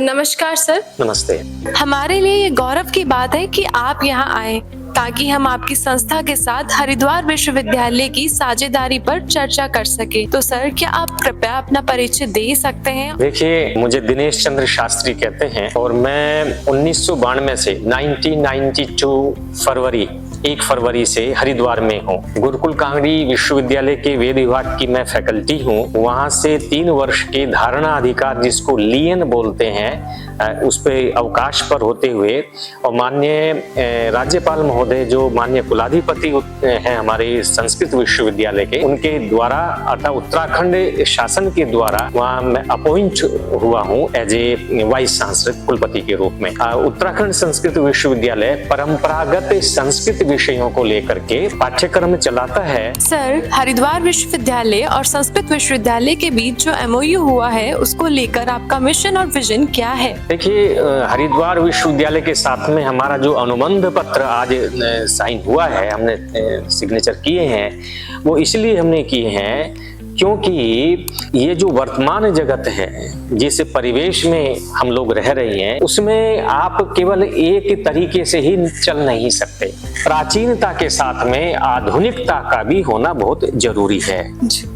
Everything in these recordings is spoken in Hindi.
नमस्कार सर। नमस्ते। हमारे लिए ये गौरव की बात है कि आप यहाँ आए ताकि हम आपकी संस्था के साथ हरिद्वार विश्वविद्यालय की साझेदारी पर चर्चा कर सके। तो सर, क्या आप कृपया अपना परिचय दे सकते हैं? देखिए, मुझे दिनेश चंद्र शास्त्री कहते हैं और मैं 1992 से 1992 फरवरी 1 फरवरी से हरिद्वार में हूँ। गुरुकुल कांगड़ी विश्वविद्यालय के वेद विभाग की मैं फैकल्टी हूँ। वहाँ से 3 वर्ष के धारणा अधिकार, जिसको लियन बोलते हैं, उस पे अवकाश पर होते हुए और माननीय राज्यपाल महोदय जो माननीय कुलाधिपति हैं हमारे संस्कृत विश्वविद्यालय के, उनके द्वारा अर्थात उत्तराखंड शासन के द्वारा वहाँ मैं अपॉइंट हुआ हूँ एज ए वाइस चांसलर कुलपति के रूप में। उत्तराखंड संस्कृत विश्वविद्यालय परंपरागत संस्कृत विषयों को लेकर के पाठ्यक्रम चलाता है। सर, हरिद्वार विश्वविद्यालय और संस्कृत विश्वविद्यालय के बीच जो MOU हुआ है, उसको लेकर आपका मिशन और विजन क्या है? देखिए, हरिद्वार विश्वविद्यालय के साथ में हमारा जो अनुबंध पत्र आज साइन हुआ है, हमने सिग्नेचर किए हैं, वो इसलिए हमने किए हैं क्योंकि ये जो वर्तमान जगत है, जिस परिवेश में हम लोग रह रहे हैं, उसमें आप केवल एक तरीके से ही चल नहीं सकते। प्राचीनता के साथ में आधुनिकता का भी होना बहुत जरूरी है।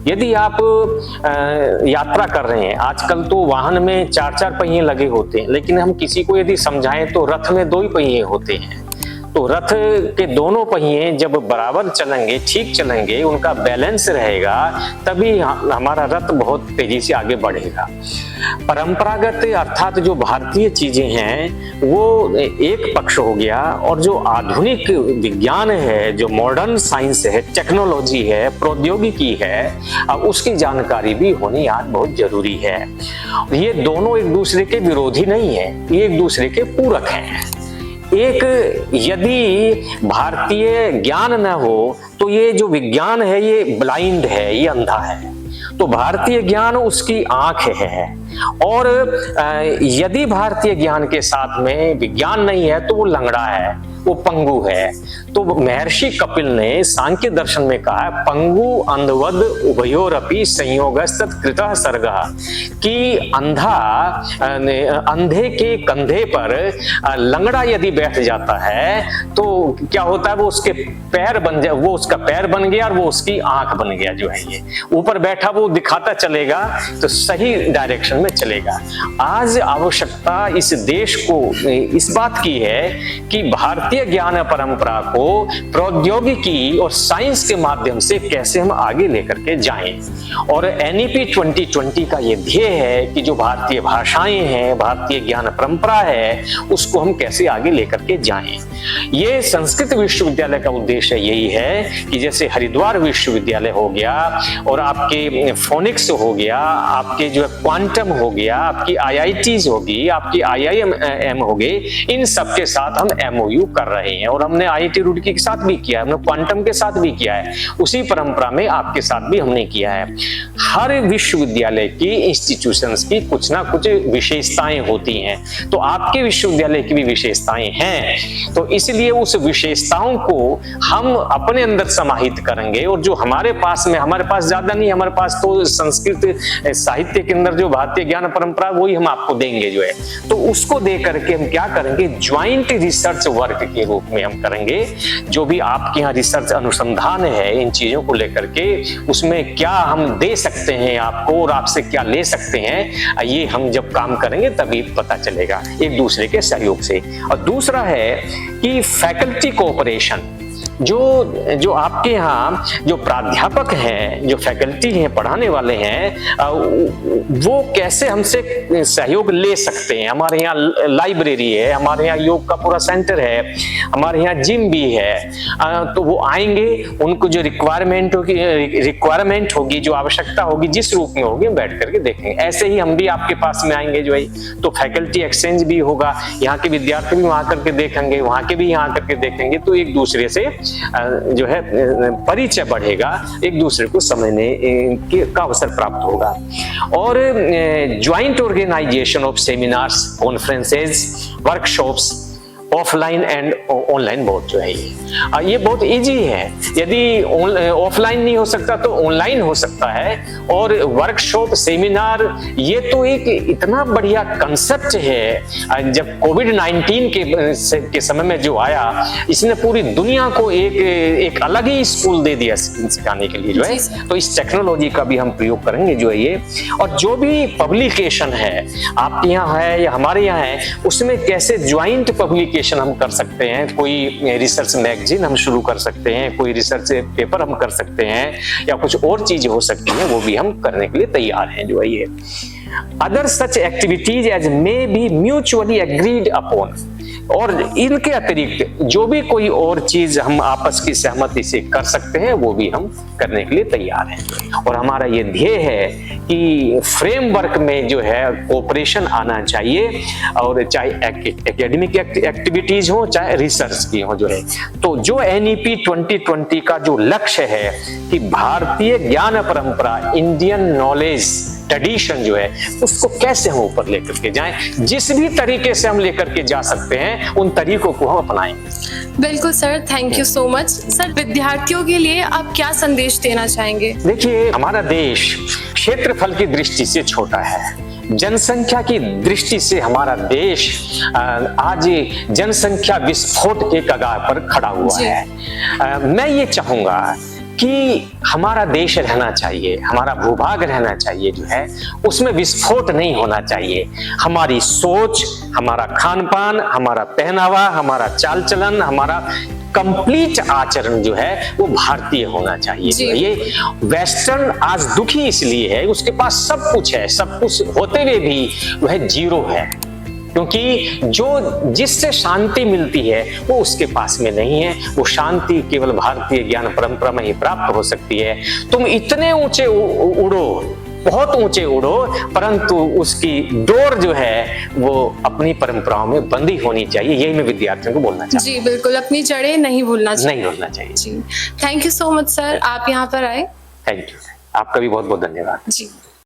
यदि आप यात्रा कर रहे हैं, आजकल तो वाहन में 4-4 पहिए लगे होते हैं, लेकिन हम किसी को यदि समझाएं तो रथ में 2 ही पहिए होते हैं। तो रथ के दोनों पहिए जब बराबर चलेंगे, ठीक चलेंगे, उनका बैलेंस रहेगा, तभी हमारा रथ बहुत तेजी से आगे बढ़ेगा। परंपरागत अर्थात जो भारतीय चीजें हैं वो एक पक्ष हो गया, और जो आधुनिक विज्ञान है, जो मॉडर्न साइंस है, टेक्नोलॉजी है, प्रौद्योगिकी है, उसकी जानकारी भी होनी आज बहुत जरूरी है। ये दोनों एक दूसरे के विरोधी नहीं है, ये एक दूसरे के पूरक हैं। एक यदि भारतीय ज्ञान न हो तो ये जो विज्ञान है ये ब्लाइंड है, ये अंधा है। तो भारतीय ज्ञान उसकी आंख है, और यदि भारतीय ज्ञान के साथ में विज्ञान नहीं है तो वो लंगड़ा है, वो पंगु है। तो महर्षि कपिल ने सांख्य दर्शन में कहा, पंगु अंधवद उभयोरपि संयोगस्तत् कृतः सर्गः, कि अंधे के कंधे पर लंगड़ा यदि बैठ जाता है तो क्या होता है, वो उसके पैर बन जाए, वो उसका पैर बन गया और वो उसकी आंख बन गया। जो है ये ऊपर बैठा वो दिखाता चलेगा तो सही डायरेक्शन में चलेगा। आज आवश्यकता इस देश को इस बात की है कि भारतीय ज्ञान परंपरा को प्रौद्योगिकी और साइंस के माध्यम से कैसे हम आगे लेकर के जाएं। और NEP 2020 का ये ध्येय है कि जो भारतीय भाषाएं हैं, भारतीय ज्ञान परंपरा है, उसको हम कैसे आगे लेकर के जाएं। ये संस्कृत विश्वविद्यालय का उद्देश्य यही है कि जैसे हरिद्वार विश्वविद्यालय हो गया, और आपके फोनिक्स हो गया, आपके जो क्वांटम हो गया, आपकी IITs होगी, आपकी IIM हो गए, इन सब के साथ हम MOU कर रहे हैं। और हमने IIT रुड़की के साथ भी किया है, हमने क्वांटम के साथ भी किया है, उसी परंपरा में आपके साथ भी हमने किया है। हर विश्वविद्यालय की इंस्टीट्यूशंस की कुछ ना कुछ विशेषताएं होती हैं, तो आपके विश्वविद्यालय की भी विशेषताएं हैं, तो इसलिए उस विशेषताओं को हम अपने अंदर समाहित करेंगे। और जो हमारे पास ज्यादा नहीं, हमारे पास तो संस्कृत साहित्य के अंदर जो भारतीय ज्ञान परंपरा, वही हम आपको देंगे जो है। तो उसको दे करके हम क्या करेंगे, ज्वाइंट रिसर्च वर्क के रूप में हम करेंगे। जो भी आपके यहाँ रिसर्च अनुसंधान है इन चीजों को लेकर के, उसमें क्या हम दे सकते हैं आपको और आपसे क्या ले सकते हैं, ये हम जब काम करेंगे तभी पता चलेगा एक दूसरे के सहयोग से। और दूसरा है कि फैकल्टी कोऑपरेशन, जो आपके यहाँ जो प्राध्यापक हैं, जो फैकल्टी हैं, पढ़ाने वाले हैं, वो कैसे हमसे सहयोग ले सकते हैं। हमारे यहाँ लाइब्रेरी है, हमारे यहाँ योग का पूरा सेंटर है, हमारे यहाँ जिम भी है, तो वो आएंगे, उनको जो रिक्वायरमेंट होगी, जो आवश्यकता होगी, जिस रूप में होगी, हम बैठ करके देखेंगे। ऐसे ही हम भी आपके पास में आएंगे जो है, तो फैकल्टी एक्सचेंज भी होगा, यहाँ के विद्यार्थी भी वहां करके देखेंगे, वहां के भी यहाँ करके देखेंगे, तो एक दूसरे से जो है परिचय बढ़ेगा, एक दूसरे को समझने का अवसर प्राप्त होगा। और joint organisation of seminars, conferences, workshops offline and online both जो है ये बहुत इजी है। यदि ऑफलाइन नहीं हो सकता तो ऑनलाइन हो सकता है। और वर्कशॉप, सेमिनार, ये तो एक इतना बढ़िया कंसेप्ट है। जब कोविड-19 के समय में जो आया, इसने पूरी दुनिया को एक अलग ही स्कूल दे दिया सिखाने के लिए जो है। तो इस टेक्नोलॉजी का भी हम प्रयोग करेंगे जो है ये। और जो भी पब्लिकेशन है आपके यहाँ है या हमारे यहाँ है, उसमें कैसे ज्वाइंट पब्लिकेशन हम कर सकते हैं। कोई रिसर्च मैगजीन हम शुरू कर सकते हैं, कोई रिसर्च पेपर हम कर सकते हैं, या कुछ और चीजें हो सकती हैं, वो भी हम करने के लिए तैयार हैं जो है ये। Other such activities as may be mutually agreed upon, और इनके अतिरिक्त जो भी कोई और चीज हम आपस की सहमति से कर सकते हैं, वो भी हम करने के लिए तैयार हैं। और हमारा ये ध्येय है कि फ्रेमवर्क में जो है कोऑपरेशन आना चाहिए, और चाहे एकेडमिक एक्टिविटीज हो चाहे रिसर्च की हो जो है। तो जो NEP 2020 का जो लक्ष्य है कि भारतीय ज्ञान परंपरा, इंडियन नॉलेज ट्रेडिशन जो है, उसको कैसे हम ऊपर लेकर के जाएं, जिस भी तरीके से हम लेकर के जा सकते हैं उन तरीकों को हम अपनाएंगे। बिल्कुल sir, thank you so much. Sir, विद्यार्थियों के लिए आप क्या संदेश देना चाहेंगे? देखिए, हमारा देश क्षेत्रफल की दृष्टि से छोटा है, जनसंख्या की दृष्टि से हमारा देश आज जनसंख्या विस्फोट के कगार पर खड़ा हुआ है। मैं ये चाहूंगा कि हमारा देश रहना चाहिए, हमारा भूभाग रहना चाहिए जो है, उसमें विस्फोट नहीं होना चाहिए। हमारी सोच, हमारा खान पान, हमारा पहनावा, हमारा चाल चलन, हमारा कंप्लीट आचरण जो है वो भारतीय होना चाहिए। ये वेस्टर्न आज दुखी इसलिए है, उसके पास सब कुछ है, सब कुछ होते हुए भी वह जीरो है, क्योंकि जो जिससे शांति मिलती है वो उसके पास में नहीं है। वो शांति केवल भारतीय ज्ञान परंपरा में ही प्राप्त हो सकती है। तुम इतने ऊंचे उड़ो, बहुत ऊंचे उड़ो, परंतु उसकी डोर जो है वो अपनी परंपराओं में बंधी होनी चाहिए। यही मैं विद्यार्थियों को बोलना चाहता हूँ। जी बिल्कुल, अपनी जड़ें नहीं भूलना चाहिए। नहीं भूलना चाहिए। जी, thank you so much sir, आप यहाँ पर आए। थैंक यू, आपका भी बहुत बहुत धन्यवाद। जी।